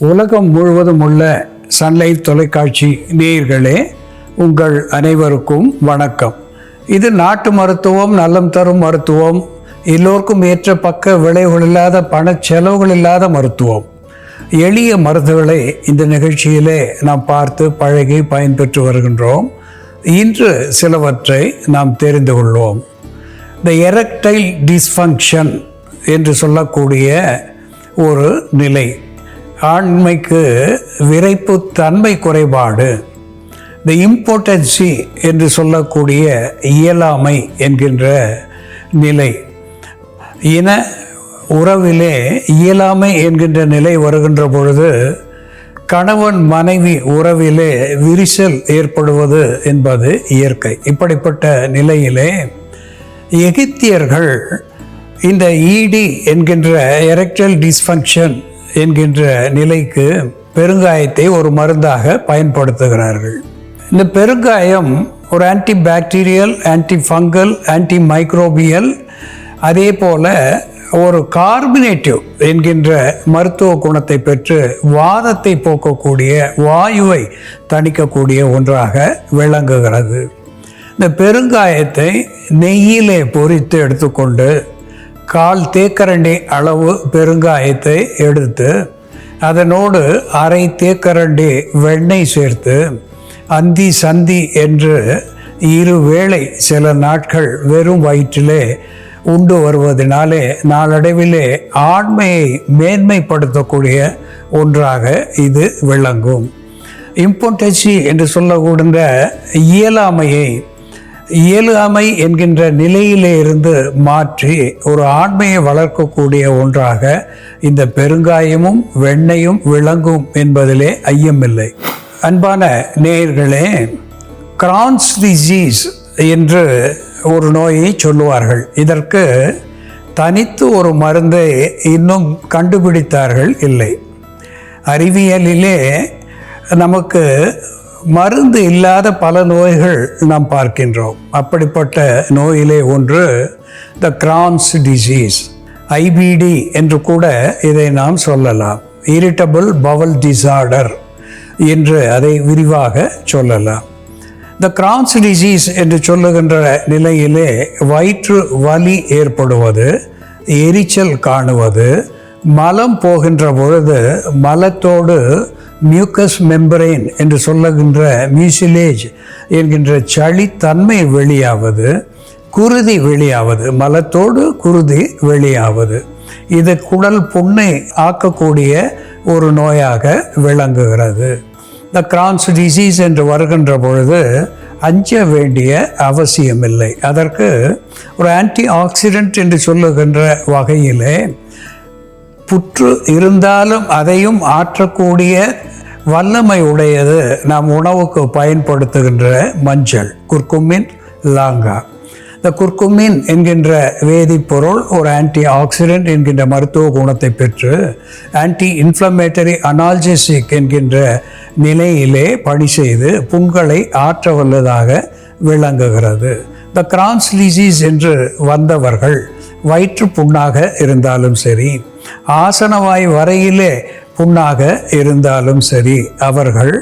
உலகம் முழுவதும் உள்ள சன்லைஃப் தொலைக்காட்சி நேயர்களே, உங்கள் அனைவருக்கும் வணக்கம். இது நாட்டு மருத்துவம், நலம் தரும் மருத்துவம், எல்லோருக்கும் ஏற்ற பக்க விளைவுகள் இல்லாத செலவுகள் இல்லாத மருத்துவம். எளிய மருந்துகளை இந்த நிகழ்ச்சியிலே நாம் பார்த்து பழகி பயன்பெற்று வருகின்றோம். இன்று சிலவற்றை நாம் தெரிந்து கொள்வோம். இந்த எரெக்டைல் டிஸ்ஃபங்க்ஷன் என்று சொல்லக்கூடிய ஒரு நிலை, ஆண்மைக்கு விரைப்பு தன்மை குறைபாடு, இந்த இம்பார்ட்டன்சி என்று சொல்லக்கூடிய இயலாமை என்கின்ற நிலை, இன உறவிலே இயலாமை என்கின்ற நிலை வருகின்ற பொழுது கணவன் மனைவி உறவிலே விரிசல் ஏற்படுவது என்பது இயற்கை. இப்படிப்பட்ட நிலையிலே எகிப்தியர்கள் இந்த இடி என்கின்ற எரெக்டைல் டிஸ்ஃபங்க்ஷன் என்கின்ற நிலைக்கு பெருங்காயத்தை ஒரு மருந்தாக பயன்படுத்துகிறார்கள். இந்த பெருங்காயம் ஒரு anti bacterial, anti fungal, anti microbial, அதே போல ஒரு கார்பனேட்டிவ் என்கின்ற மருத்துவ குணத்தை பெற்று வாதத்தை போக்கக்கூடிய, வாயுவை தணிக்கக்கூடிய ஒன்றாக விளங்குகிறது. இந்த பெருங்காயத்தை நெய்யிலே பொரித்து எடுத்துக்கொண்டு கால் தேக்கரண்டி அளவு பெருங்காயத்தை எடுத்து அதனோடு அரை தேக்கரண்டி வெண்ணெய் சேர்த்து அந்தி சந்தி என்று 2 வேளை சில நாட்கள் வெறும் வயிற்றிலே உண்டு வருவதனாலே நாளடைவிலே ஆண்மையை மேன்மைப்படுத்தக்கூடிய ஒன்றாக இது விளங்கும். இம்பார்ட்டன்சி என்று சொல்லக்கூடிய இயலாமை என்கின்ற நிலையிலே இருந்து மாற்றி ஒரு ஆண்மையை வளர்க்கக்கூடிய ஒன்றாக இந்த பெருங்காயமும் வெண்ணையும் விளங்கும் என்பதிலே ஐயமில்லை. அன்பான நேயர்களே, கிரான்ஸ் டிசீஸ் என்று ஒரு நோயை சொல்லுவார்கள். இதற்கு தனித்து ஒரு மருந்தை இன்னும் கண்டுபிடித்தார்கள் இல்லை. அறிவியலிலே நமக்கு மருந்து இல்லாத பல நோய்கள் நாம் பார்க்கின்றோம். அப்படிப்பட்ட நோயிலே ஒன்று த கிரான்ஸ் டிசீஸ், ஐபிடி என்று கூட இதை நாம் சொல்லலாம். இரிட்டபிள் பவல் டிசார்டர் என்று அதை விரிவாக சொல்லலாம். த கிரான்ஸ் டிசீஸ் என்று சொல்லுகின்ற நிலையிலே வயிற்று வலி ஏற்படுவது, எரிச்சல் காணுவது, மலம் போகின்ற பொழுது மலத்தோடு மியூக்கஸ் மெம்பரேன் என்று சொல்லுகின்ற மியூசிலேஜ் என்கின்ற சளித்தன்மை வெளியாவது, குருதி வெளியாவது, மலத்தோடு குருதி வெளியாவது, இது குடல் புண்ணை ஆக்கக்கூடிய ஒரு நோயாக விளங்குகிறது. இந்த கிரான்ஸ் டிசீஸ் என்று வருகின்ற பொழுது அஞ்ச வேண்டிய அவசியமில்லை. அதற்கு ஒரு ஆன்டி ஆக்சிடென்ட் என்று சொல்லுகின்ற வகையிலே புற்று இருந்தாலும் அதையும் ஆற்றக்கூடிய வல்லமை உடையது நாம் உணவுக்கு பயன்படுத்துகின்ற மஞ்சள், குர்குமின், லாங்கா. இந்த குர்குமின் என்கின்ற வேதிப்பொருள் ஒரு ஆன்டி ஆக்சிடென்ட் என்கின்ற மருத்துவ குணத்தை பெற்று ஆன்டி இன்ஃப்ளமேட்டரி அனால்ஜெசிக் என்கின்ற நிலையிலே பணி செய்து புண்களை ஆற்ற வல்லதாக விளங்குகிறது. இந்த கிரான்ஸ் டிசீஸ் என்று வந்தவர்கள் வயிற்று புண்ணாக இருந்தாலும் சரி, ஆசனவாய் வரையிலே புண்ணாக இருந்தாலும் சரி, அவர்கள்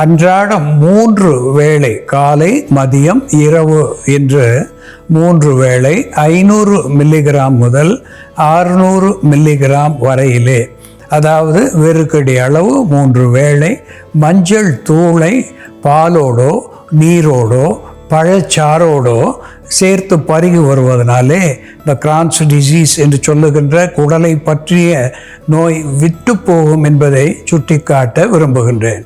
அன்றாடம் 3 வேளை, காலை, மதியம், இரவு என்று 3 வேளை 500 மில்லிகிராம் முதல் 600 மில்லிகிராம் வரையிலே, அதாவது வெறுக்கடி அளவு 3 வேளை மஞ்சள் தூளை பாலோடோ நீரோடோ பழச்சாரோடோ சேர்த்து பருகி வருவதனாலே இந்த கிரான்ஸ் டிசீஸ் என்று சொல்லுகின்ற குடலை பற்றிய நோய் விட்டு போகும் என்பதை சுட்டிக்காட்ட விரும்புகின்றேன்.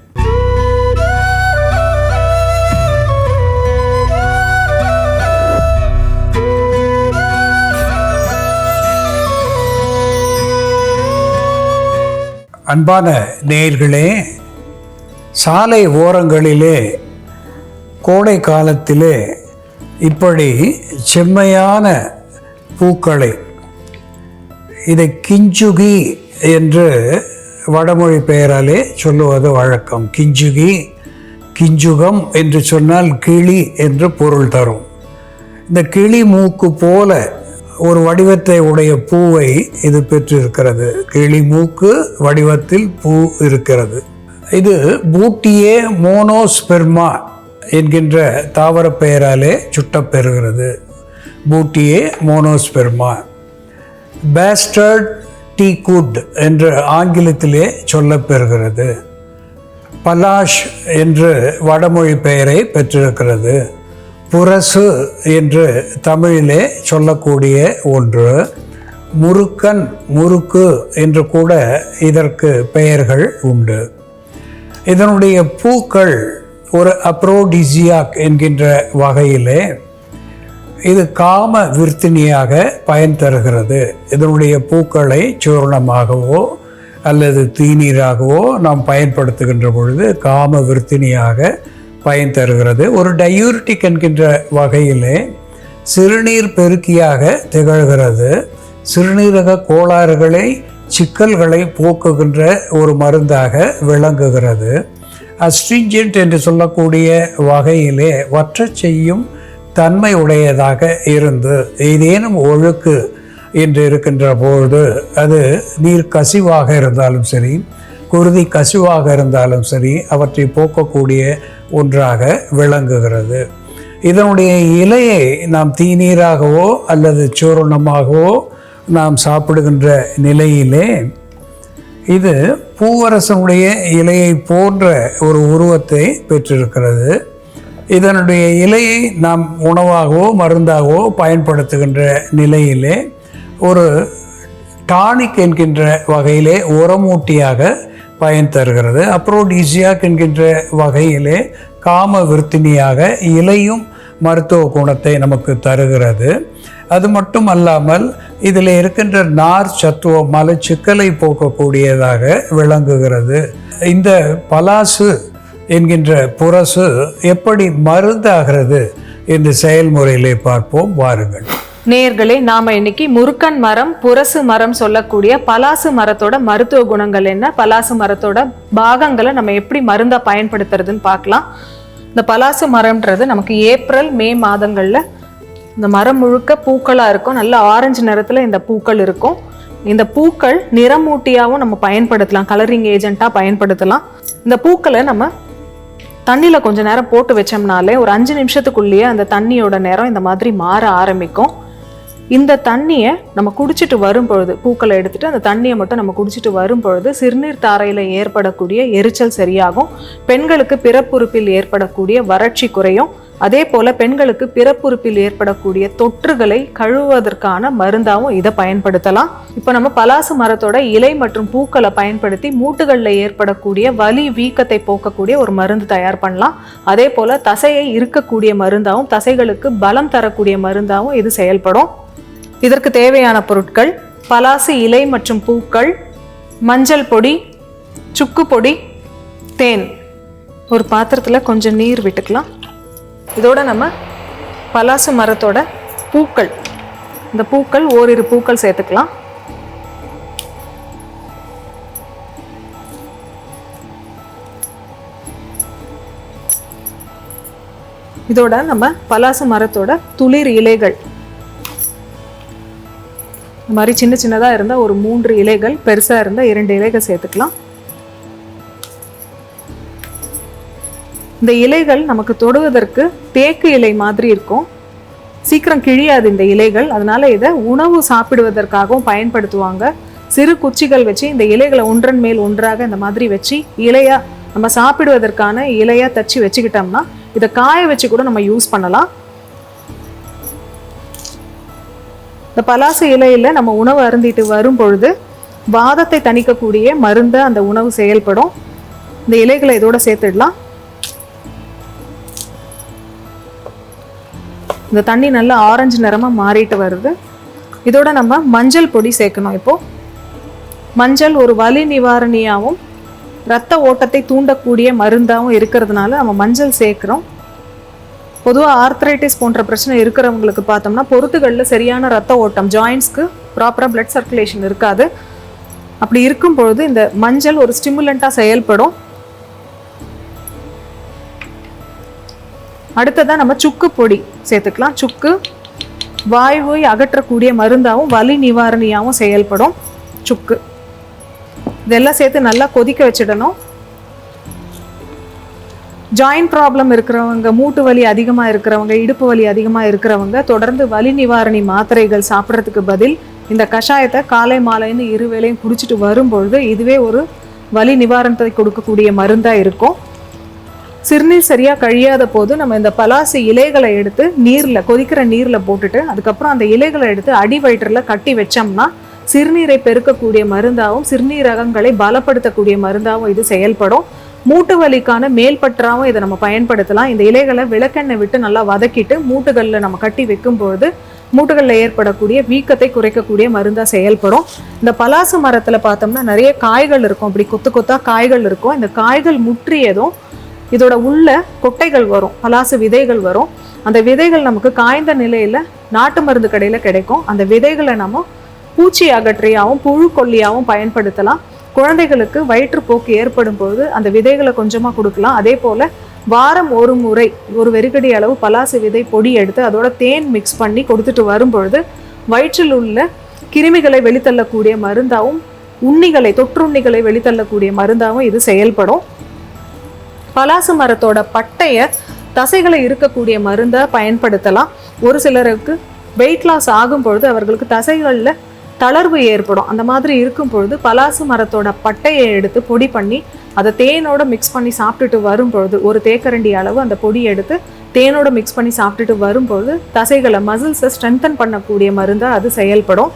அன்பான நேயர்களே, சாலை ஓரங்களிலே கோடை காலத்திலே இப்படி செம்மையான பூக்களை, இதை கிஞ்சுகி என்று வடமொழி பெயராலே சொல்லுவது வழக்கம். கிஞ்சுகி, கிஞ்சுகம் என்று சொன்னால் கிளி என்று பொருள் தரும். இந்த கிளி மூக்கு போல ஒரு வடிவத்தை உடைய பூவை இது பெற்றிருக்கிறது. கிளி மூக்கு வடிவத்தில் பூ இருக்கிறது. இது பூட்டியே மோனோஸ்பெர்மா என்கின்ற தாவர பெயராலே சுட்டப்பெறுகிறது. பூட்டியே மோனோஸ்பெர்மா. பேஸ்டர்ட் டீக்குட் என்று ஆங்கிலத்திலே சொல்லப்பெறுகிறது. பலாஷ் என்று வடமொழி பெயரை பெற்றிருக்கிறது. புரசு என்று தமிழிலே சொல்லக்கூடிய ஒன்று. முருக்கன், முறுக்கு என்று கூட இதற்கு பெயர்கள் உண்டு. இதனுடைய பூக்கள் ஒரு அப்ரோடிசியாக் என்கின்ற வகையிலே இது காம விருத்தினியாக பயன் தருகிறது. இதனுடைய பூக்களை சூர்ணமாகவோ அல்லது தீநீராகவோ நாம் பயன்படுத்துகின்ற பொழுது காம விருத்தினியாக பயன் தருகிறது. ஒரு டயூரிட்டிக் என்கின்ற வகையிலே சிறுநீர் பெருக்கியாக திகழ்கிறது. சிறுநீரக கோளாறுகளை, சிக்கல்களை போக்குகின்ற ஒரு மருந்தாக விளங்குகிறது. அஸ்ட்ரிஞ்சன்ட் என்று சொல்லக்கூடிய வகையிலே வற்றச் செய்யும் தன்மை உடையதாக இருந்து ஏதேனும் ஒழுக்கு என்று இருக்கின்ற பொழுது அது நீர் கசிவாக இருந்தாலும் சரி, குருதி கசிவாக இருந்தாலும் சரி, அவற்றை போக்கக்கூடிய ஒன்றாக விளங்குகிறது. இதனுடைய இலையை நாம் தீநீராகவோ அல்லது சூரணமாகவோ நாம் சாப்பிடுகின்ற நிலையிலே இது பூவரசனுடைய இலையை போன்ற ஒரு உருவத்தை பெற்றிருக்கிறது. இதனுடைய இலையை நாம் உணவாகவோ மருந்தாகவோ பயன்படுத்துகின்ற நிலையிலே ஒரு டானிக் என்கின்ற வகையிலே உரமூட்டியாக பயன் தருகிறது. அப்ரோடிசியாக் என்கின்ற வகையிலே காம விருத்தினியாக இலையும் மருத்துவ குணத்தை நமக்கு தருகிறது. அது மட்டும் அல்லாமல் இதில் இருக்கின்ற நார் சத்துவம் மலச்சிக்கலை போக்கக்கூடியதாக விளங்குகிறது. இந்த பலாசு என்கின்ற புரசு எப்படி மருந்தாகிறது இந்த செயல்முறையிலே பார்ப்போம், வாருங்கள். நேயர்களே, நாம இன்னைக்கு முருக்கன் மரம், புரசு மரம் சொல்லக்கூடிய பலாசு மரத்தோட மருத்துவ குணங்கள் என்ன, பலாசு மரத்தோட பாகங்களை நம்ம எப்படி மருந்தா பயன்படுத்துறதுன்னு பார்க்கலாம். இந்த பலாசு மரம்ன்றது நமக்கு ஏப்ரல் மே மாதங்கள்ல இந்த மரம் முழுக்க பூக்களா இருக்கும். நல்ல ஆரஞ்சு நிறத்துல இந்த பூக்கள் இருக்கும். இந்த பூக்கள் நிறமூட்டியாகவும் நம்ம பயன்படுத்தலாம், கலரிங் ஏஜென்ட்டா பயன்படுத்தலாம். இந்த பூக்களை நம்ம தண்ணியில் கொஞ்சம் நேரம் போட்டு வச்சோம்னாலே ஒரு 5 நிமிஷத்துக்குள்ளேயே அந்த தண்ணியோட நேரம் இந்த மாதிரி மாற ஆரம்பிக்கும். இந்த தண்ணியை நம்ம குடிச்சிட்டு வரும்பொழுது, பூக்களை எடுத்துட்டு அந்த தண்ணியை மட்டும் நம்ம குடிச்சிட்டு வரும்பொழுது சிறுநீர் தாரையில் ஏற்படக்கூடிய எரிச்சல் சரியாகும். பெண்களுக்கு பிறப்புறுப்பில் ஏற்படக்கூடிய வறட்சி குறையும். அதே போல பெண்களுக்கு பிறப்புறுப்பில் ஏற்படக்கூடிய தொற்றுகளை கழுவுவதற்கான மருந்தாகவும் இதை பயன்படுத்தலாம். இப்போ நம்ம பலாசு மரத்தோட இலை மற்றும் பூக்களை பயன்படுத்தி மூட்டுகளில் ஏற்படக்கூடிய வலி வீக்கத்தை போக்கக்கூடிய ஒரு மருந்து தயார் பண்ணலாம். அதே போல தசையை இருக்கக்கூடிய மருந்தாகவும் தசைகளுக்கு பலம் தரக்கூடிய மருந்தாகவும் இது செயல்படும். இதற்கு தேவையான பொருட்கள் பலாசு இலை மற்றும் பூக்கள், மஞ்சள் பொடி, சுக்கு பொடி, தேன். ஒரு பாத்திரத்தில் கொஞ்சம் நீர் விட்டுக்கலாம். இதோட நம்ம பலாசு மரத்தோட பூக்கள், இந்த பூக்கள் ஓரிரு பூக்கள் சேர்த்துக்கலாம். இதோட நம்ம பலாசு மரத்தோட துளிர் இலைகள், இந்த மாதிரி சின்ன சின்னதாக இருந்தால் ஒரு 3 இலைகள், பெருசாக இருந்தால் 2 இலைகள் சேர்த்துக்கலாம். இந்த இலைகள் நமக்கு தொடுவதற்கு தேக்கு இலை மாதிரி இருக்கும், சீக்கிரம் கிழியாது இந்த இலைகள். அதனால இதை உணவு சாப்பிடுவதற்காகவும் பயன்படுத்துவாங்க. சிறு குச்சிகள் வச்சு இந்த இலைகளை ஒன்றன் மேல் ஒன்றாக இந்த மாதிரி வச்சு இலையா நம்ம சாப்பிடுவதற்கான இலையா தச்சு வச்சுக்கிட்டோம்னா இதை காய வச்சு கூட நம்ம யூஸ் பண்ணலாம். இந்த பலாசு இலையில நம்ம உணவு அருந்திட்டு வரும் பொழுது வாதத்தை தணிக்கக்கூடிய மருந்து அந்த உணவு செயல்படும். இந்த இலைகளை இதோட சேர்த்துடலாம். இந்த தண்ணி நல்லா ஆரஞ்சு நிறமாக மாறிட்டு வருது. இதோட நம்ம மஞ்சள் பொடி சேர்க்கணும். இப்போது மஞ்சள் ஒரு வலி நிவாரணியாகவும் இரத்த ஓட்டத்தை தூண்டக்கூடிய மருந்தாகவும் இருக்கிறதுனால நம்ம மஞ்சள் சேர்க்குறோம். பொதுவாக ஆர்த்ரைட்டிஸ் போன்ற பிரச்சனை இருக்கிறவங்களுக்கு பார்த்தோம்னா பொருத்துகளில் சரியான ரத்த ஓட்டம், ஜாயின்ஸ்க்கு ப்ராப்பராக பிளட் சர்க்குலேஷன் இருக்காது. அப்படி இருக்கும் பொழுது இந்த மஞ்சள் ஒரு ஸ்டிமுலண்ட்டாக செயல்படும். அடுத்ததான் நம்ம சுக்கு பொடி சேர்த்துக்கலாம். சுக்கு, வாயுவை அகற்றக்கூடிய மருந்தாகவும் வலி நிவாரணியாகவும் செயல்படும் சுக்கு. இதெல்லாம் சேர்த்து நல்லா கொதிக்க வச்சிடணும். ஜாயிண்ட் ப்ராப்ளம் இருக்கிறவங்க, மூட்டு வலி அதிகமாக இருக்கிறவங்க, இடுப்பு வலி அதிகமாக இருக்கிறவங்க தொடர்ந்து வலி நிவாரணி மாத்திரைகள் சாப்பிட்றதுக்கு பதில் இந்த கஷாயத்தை காலை மாலைன்னு இருவேளையும் குடிச்சிட்டு வரும்பொழுது இதுவே ஒரு வலி நிவாரணத்தை கொடுக்கக்கூடிய மருந்தாக இருக்கும். சிறுநீர் சரியாக கழியாத போது நம்ம இந்த பலாசு இலைகளை எடுத்து நீரில், கொதிக்கிற நீரில் போட்டுட்டு அதுக்கப்புறம் அந்த இலைகளை எடுத்து அடி வயிற்றில் கட்டி வச்சோம்னா சிறுநீரை பெருக்கக்கூடிய மருந்தாகவும் சிறுநீரகங்களை பலப்படுத்தக்கூடிய மருந்தாகவும் இது செயல்படும். மூட்டு வலிக்கான மேல்பற்றாவும் இதை நம்ம பயன்படுத்தலாம். இந்த இலைகளை விளக்கெண்ணெய் விட்டு நல்லா வதக்கிட்டு மூட்டுகளில் நம்ம கட்டி வைக்கும்பொழுது மூட்டுகளில் ஏற்படக்கூடிய வீக்கத்தை குறைக்கக்கூடிய மருந்தாக செயல்படும். இந்த பலாசு மரத்தில் பார்த்தோம்னா நிறைய காய்கள் இருக்கும், அப்படி கொத்து கொத்தா காய்கள் இருக்கும். இந்த காய்கள் முற்றியதும் இதோட உள்ள கொட்டைகள் வரும், பலாசு விதைகள் வரும். அந்த விதைகள் நமக்கு காய்ந்த நிலையில் நாட்டு மருந்து கடையில் கிடைக்கும். அந்த விதைகளை நம்ம பூச்சி அகற்றியாகவும் புழு கொல்லியாகவும் பயன்படுத்தலாம். குழந்தைகளுக்கு வயிற்றுப்போக்கு ஏற்படும் போது அந்த விதைகளை கொஞ்சமாக கொடுக்கலாம். அதே போல் வாரம் ஒரு முறை ஒரு வெறுக்கடி அளவு பலாசு விதை பொடி எடுத்து அதோட தேன் மிக்ஸ் பண்ணி கொடுத்துட்டு வரும்பொழுது வயிற்றில் உள்ள கிருமிகளை வெளித்தள்ளக்கூடிய மருந்தாகவும் உண்ணிகளை, தொற்றுண்ணிகளை வெளித்தள்ளக்கூடிய மருந்தாகவும் இது செயல்படும். பலாசு மரத்தோட பட்டையை தசைகளை இருக்கக்கூடிய மருந்தை பயன்படுத்தலாம். ஒரு சிலருக்கு வெயிட் லாஸ் ஆகும் பொழுது அவர்களுக்கு தசைகளில் தளர்வு ஏற்படும். அந்த மாதிரி இருக்கும் பொழுது பலாசு மரத்தோட பட்டையை எடுத்து பொடி பண்ணி அதை தேனோட மிக்ஸ் பண்ணி சாப்பிட்டுட்டு வரும்பொழுது, ஒரு தேக்கரண்டி அளவு அந்த பொடியை எடுத்து தேனோட மிக்ஸ் பண்ணி சாப்பிட்டுட்டு வரும்பொழுது தசைகளை, மசில்ஸை ஸ்ட்ரென்தன் பண்ணக்கூடிய மருந்தாக அது செயல்படும்.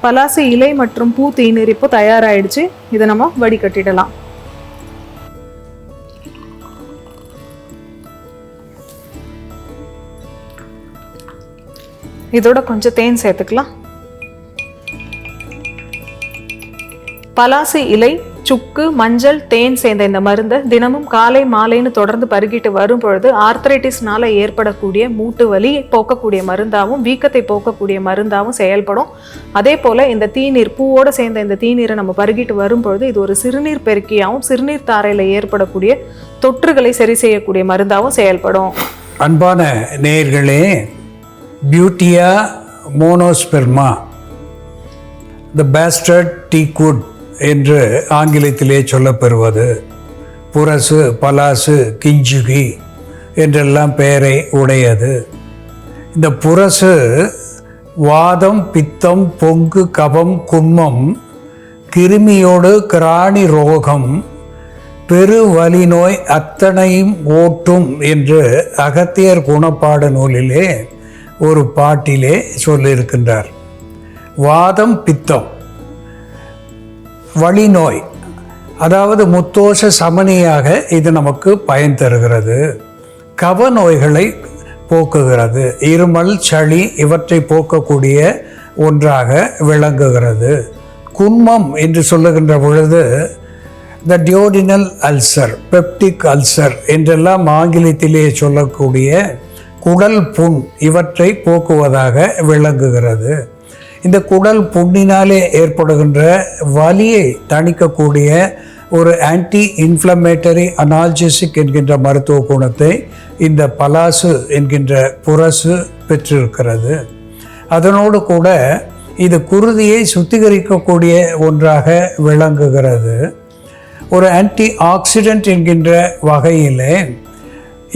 பலாசு இலை மற்றும் பூ தீநீர் இப்போ தயாராகிடுச்சு. இதை நம்ம வடிகட்டிடலாம். இதோட கொஞ்சம் தேன் சேர்த்துக்கலாம். பலாசு இலை, சுக்கு, மஞ்சள், தேன் சேர்ந்த இந்த மருந்தை தினமும் காலை மாலைன்னு தொடர்ந்து பருகிட்டு வரும் பொழுது ஆர்த்ரைட்டிஸ்னால ஏற்படக்கூடிய மூட்டு வலி போக்கக்கூடிய மருந்தாகவும் வீக்கத்தை போக்கக்கூடிய மருந்தாகவும் செயல்படும். அதே போல் இந்த தீநீர், பூவோடு சேர்ந்த இந்த தீநீரை நம்ம பருகிட்டு வரும் பொழுது இது ஒரு சிறுநீர் பெருக்கியாகவும் சிறுநீர் தாரையில் ஏற்படக்கூடிய தொற்றுகளை சரி செய்யக்கூடிய மருந்தாகவும் செயல்படும். அன்பான நேயர்களே, பியூட்டியா மோனோஸ்பெர்மா, த பேஸ்டர்ட் டீக்வுட் என்று ஆங்கிலத்திலே சொல்லப்பெறுவது, புரசு, பலாசு, கிஞ்சுகி என்றெல்லாம் பெயரை உடையது. இந்த புரசு வாதம், பித்தம், பொங்கு, கபம், குன்மம், கிருமியோடு கிராணி ரோகம், பெருவலி நோய் அத்தனையும் ஓட்டும் என்று அகத்தியர் குணப்பாடு நூலிலே ஒரு பாட்டிலே சொல்லியிருக்கின்றார். வாதம், பித்தம், வலி நோய், அதாவது முத்தோஷ சமனியாக இது நமக்கு பயன் தருகிறது. கப நோய்களை போக்குகிறது. இருமல், சளி இவற்றை போக்கக்கூடிய ஒன்றாக விளங்குகிறது. குன்மம் என்று சொல்லுகின்ற பொழுது த டியோடினல் அல்சர், பெப்டிக் அல்சர் என்றெல்லாம் ஆங்கிலத்திலே சொல்லக்கூடிய குடல் புண் இவற்றை போக்குவதாக விளங்குகிறது. இந்த குடல் புண்ணினாலே ஏற்படுகின்ற வலியை தணிக்கக்கூடிய ஒரு ஆன்டி இன்ஃப்ளமேட்டரி அனால்ஜெசிக் என்கின்ற மருத்துவ குணத்தை இந்த பலாசு என்கின்ற புரசு பெற்றிருக்கிறது. அதனோடு கூட இது குருதியை சுத்திகரிக்கக்கூடிய ஒன்றாக விளங்குகிறது. ஒரு ஆன்டி ஆக்சிடென்ட் என்கின்ற வகையிலே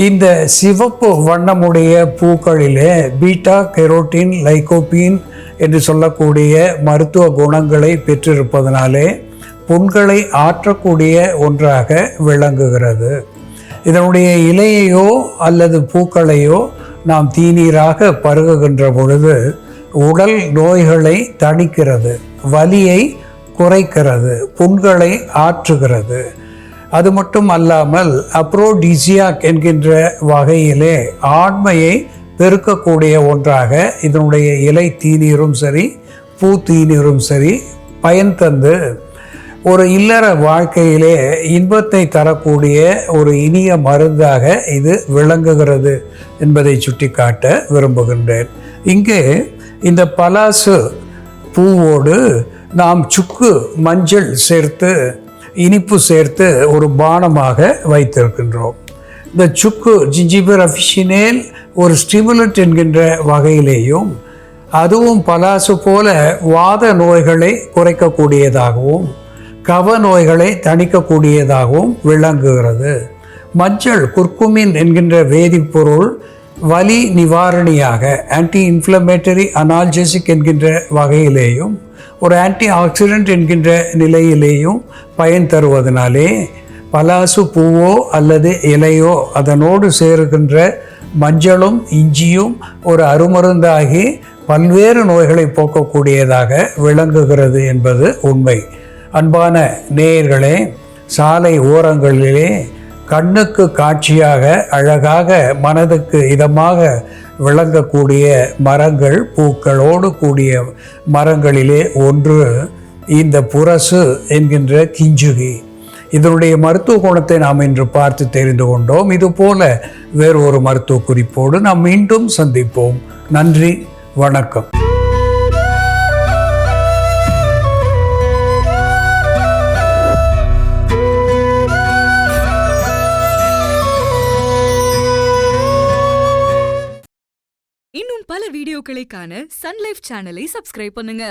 இந்த சிவப்பு வண்ணமுடைய பூக்களிலே பீட்டா கெரோட்டின், லைகோபீன் என்று சொல்லக்கூடிய மருத்துவ குணங்களை பெற்றிருப்பதனாலே புண்களை ஆற்றக்கூடிய ஒன்றாக விளங்குகிறது. இதனுடைய இலையையோ அல்லது பூக்களையோ நாம் தீநீராக பருகுகின்ற பொழுது உடல் நோய்களை தணிக்கிறது, வலியை குறைக்கிறது, புண்களை ஆற்றுகிறது. அது மட்டும் அல்லாமல் அப்ரோடிசியாக் என்கின்ற வகையிலே ஆண்மையை பெருக்கக்கூடிய ஒன்றாக இதனுடைய இலை தீநீரும் சரி, பூ தீநீரும் சரி பயன் தந்து ஒரு இல்லற வாழ்க்கையிலே இன்பத்தை தரக்கூடிய ஒரு இனிய மருந்தாக இது விளங்குகிறது என்பதை சுட்டிக்காட்ட விரும்புகின்றேன். இங்கே இந்த பலாசு பூவோடு நாம் சுக்கு, மஞ்சள் சேர்த்து, இனிப்பு சேர்த்து ஒரு பானமாக வைத்திருக்கின்றோம். இந்த சுக்கு ஜிஞ்சிபர் அஃபிஷினேல் ஒரு ஸ்டிமுலண்ட் என்கின்ற வகையிலேயும், அதுவும் பலாசு போல வாத நோய்களை குறைக்கக்கூடியதாகவும் கவ நோய்களை தணிக்கக்கூடியதாகவும் விளங்குகிறது. மஞ்சள் குர்குமின் என்கின்ற வேதிப்பொருள் வலி நிவாரணியாக ஆன்டி இன்ஃப்ளமேட்டரி அனால்ஜெசிக் என்கின்ற வகையிலேயும் ஒரு ஆன்டி ஆக்சிடென்ட் என்கின்ற நிலையிலேயும் பயன் தருவதனாலே பலாசு பூவோ அல்லது இலையோ அதனோடு சேருகின்ற மஞ்சளும் இஞ்சியும் ஒரு அருமருந்தாகி பல்வேறு நோய்களை போக்கக்கூடியதாக விளங்குகிறது என்பது உண்மை. அன்பான நேயர்களே, சாலை ஓரங்களிலே கண்ணுக்கு காட்சியாக அழகாக மனதுக்கு இதமாக விளங்கக்கூடிய மரங்கள், பூக்களோடு கூடிய மரங்களிலே ஒன்று இந்த புரசு என்கின்ற கிஞ்சுகி. இதனுடைய மருத்துவ குணத்தை நாம் இன்று பார்த்து தெரிந்து கொண்டோம். இதுபோல வேறு ஒரு மருத்துவ குறிப்போடு நாம் மீண்டும் சந்திப்போம். நன்றி, வணக்கம். இன்னும் பல வீடியோக்களை காண சன் லைஃப் சேனலை சப்ஸ்கிரைப் பண்ணுங்க.